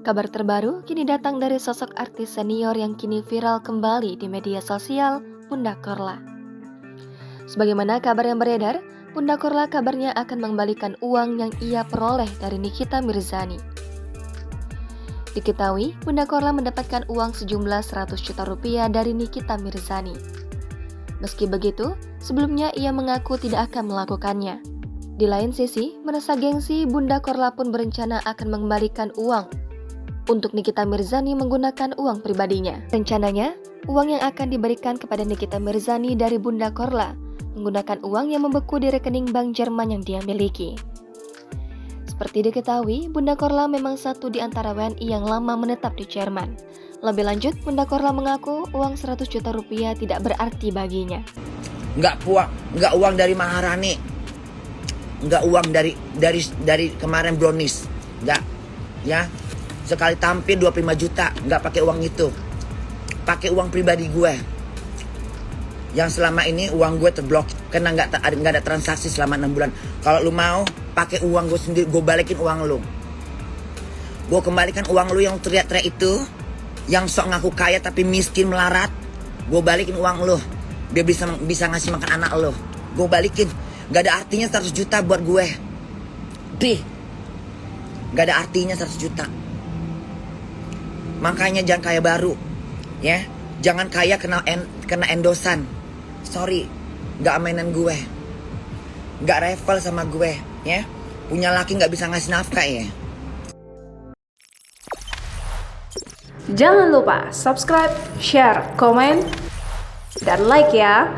Kabar terbaru kini datang dari sosok artis senior yang kini viral kembali di media sosial, Bunda Korla. Sebagaimana kabar yang beredar, Bunda Korla kabarnya akan mengembalikan uang yang ia peroleh dari Nikita Mirzani. Diketahui, Bunda Korla mendapatkan uang sejumlah 100 juta rupiah dari Nikita Mirzani. Meski begitu, sebelumnya ia mengaku tidak akan melakukannya. Di lain sisi, merasa gengsi, Bunda Korla pun berencana akan mengembalikan uang untuk Nikita Mirzani menggunakan uang pribadinya. Rencananya, uang yang akan diberikan kepada Nikita Mirzani dari Bunda Korla menggunakan uang yang membeku di rekening bank Jerman yang dia miliki. Seperti diketahui, Bunda Korla memang satu di antara WNI yang lama menetap di Jerman. Lebih lanjut, Bunda Korla mengaku uang 100 juta rupiah tidak berarti baginya. Nggak uang dari Maharani, nggak uang dari kemarin brownies, nggak, ya. Sekali tampil 25 juta, nggak pakai uang itu. Pakai uang pribadi gue. Yang selama ini uang gue terblok karena nggak ada transaksi selama 6 bulan. Kalau lu mau pakai uang gue sendiri, gue balikin uang lu. Gue kembalikan uang lu yang teriak-teriak itu, yang sok ngaku kaya tapi miskin melarat. Gue balikin uang lu, biar bisa ngasih makan anak lu. Gue balikin. Nggak ada artinya 100 juta buat gue. Nggak ada artinya 100 juta. Makanya jangan kaya baru, ya. Jangan kaya kena endosan. Sorry, nggak mainan gue, nggak level sama gue, ya. Punya laki nggak bisa ngasih nafkah, ya. Jangan lupa subscribe, share, komen, dan like ya.